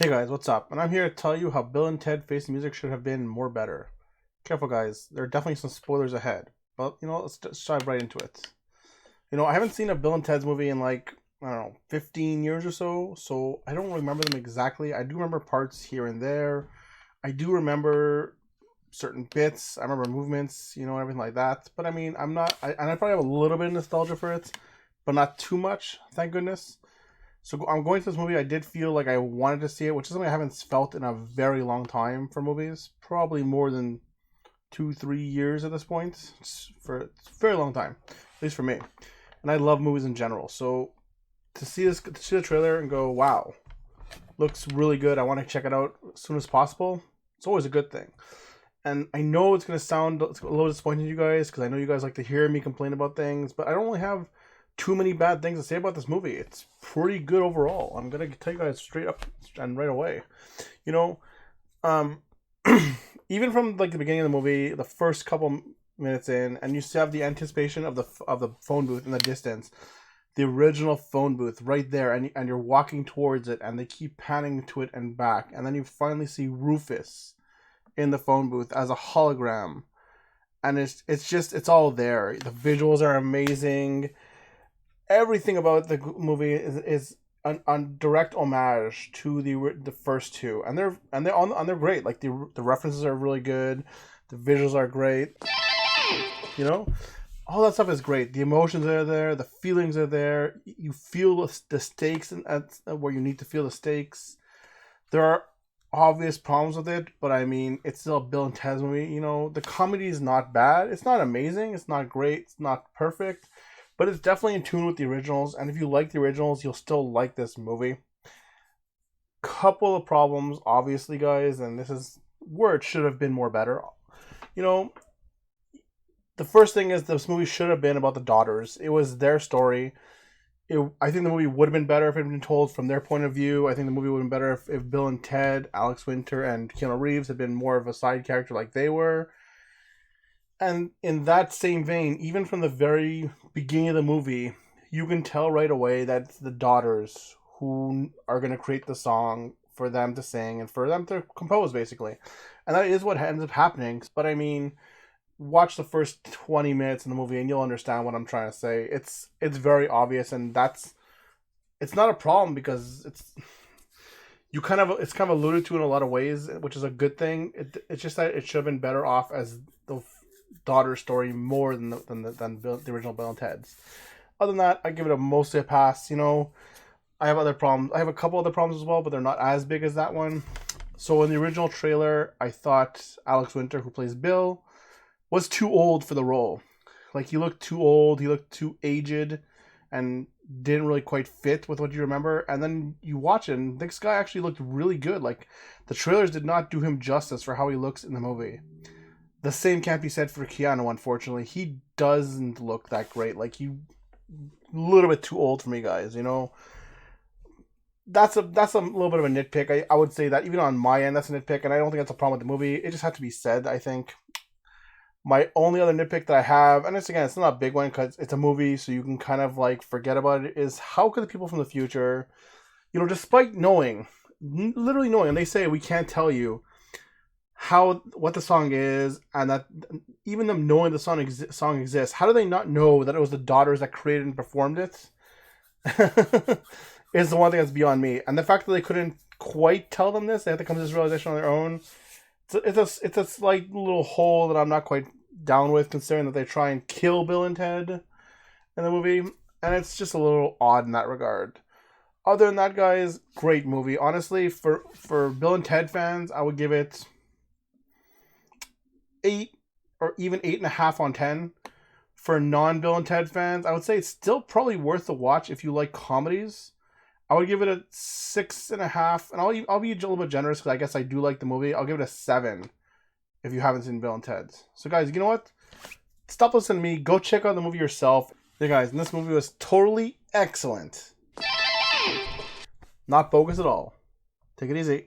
Hey guys, what's up? And I'm here to tell you how Bill and Ted Face the Music should have been more better. Careful guys, there are definitely some spoilers ahead. But let's just dive right into it. I haven't seen a Bill and Ted's movie in like, I don't know, 15 years or so, so I don't remember them exactly. I do remember parts here and there. I do remember certain bits. I remember movements, everything like that. But I mean, and I probably have a little bit of nostalgia for it, but not too much, thank goodness. So I'm going to this movie. I did feel like I wanted to see it, which is something I haven't felt in a very long time for movies. Probably more than 2, 3 years at this point. For a very long time, at least for me. And I love movies in general. So to see the trailer and go, wow, looks really good. I want to check it out as soon as possible. It's always a good thing. And I know it's going to sound a little disappointing to you guys because I know you guys like to hear me complain about things, but I don't really have too many bad things to say about this movie. It's pretty good overall. I'm gonna tell you guys straight up and right away. You know, um, even from like the beginning of the movie, the first couple minutes in, and you still have the anticipation of the phone booth in the distance, the original phone booth right there, and you're walking towards it, and they keep panning to it and back, and then you finally see Rufus in the phone booth as a hologram, and it's all there. The visuals are amazing. Everything about the movie is an direct homage to the first two, and they're great. Like the references are really good, the visuals are great. You know, all that stuff is great. The emotions are there, the feelings are there. You feel the stakes and at where you need to feel the stakes. There are obvious problems with it, but I mean, it's still a Bill and Ted's movie. The comedy is not bad. It's not amazing. It's not great. It's not perfect, but it's definitely in tune with the originals. And if you like the originals, you'll still like this movie. Couple of problems, obviously, guys, and this is where it should have been more better. You know, the first thing is this movie should have been about the daughters. It was their story. I think the movie would have been better if it had been told from their point of view. I think the movie would have been better if Bill and Ted, Alex Winter, and Keanu Reeves had been more of a side character like they were. And in that same vein, even from the very beginning of the movie, you can tell right away that it's the daughters who are going to create the song for them to sing and for them to compose, basically. And that is what ends up happening. But I mean, watch the first 20 minutes in the movie and you'll understand what I'm trying to say. It's very obvious, and it's not a problem because it's kind of alluded to in a lot of ways, which is a good thing. It's just that it should have been better off as the daughter story more than the original Bill and Ted's. Other than that, I give it mostly a pass. I have other problems. I have a couple other problems as well, but they're not as big as that one. So in the original trailer, I thought Alex Winter, who plays Bill, was too old for the role. Like, he looked too old, he looked too aged, and didn't really quite fit with what you remember. And then you watch it, and this guy actually looked really good. Like, the trailers did not do him justice for how he looks in the movie. The same can't be said for Keanu, unfortunately. He doesn't look that great. Like, he a little bit too old for me, guys. That's a little bit of a nitpick. I would say that even on my end, that's a nitpick, and I don't think that's a problem with the movie. It just had to be said, I think. My only other nitpick that I have, and it's not a big one because it's a movie, so you can kind of like forget about it, is how could the people from the future, despite knowing, literally knowing, and they say we can't tell you what the song is, and that even them knowing the song exists, how do they not know that it was the daughters that created and performed it? Is the one thing that's beyond me, and the fact that they couldn't quite tell them this, they had to come to this realization on their own. It's a slight little hole that I'm not quite down with, considering that they try and kill Bill and Ted in the movie, and it's just a little odd in that regard. Other than that, guys, great movie. Honestly, for Bill and Ted fans, I would give it 8 or even 8.5 on 10. For non Bill and Ted fans, I would say it's still probably worth the watch if you like comedies. I would give it a 6.5, and I'll be a little bit generous because I guess I do like the movie. I'll give it a 7 if you haven't seen Bill and Ted's. So guys, you know what? Stop listening to me. Go check out the movie yourself. Hey guys, and this movie was totally excellent. Not bogus at all. Take it easy.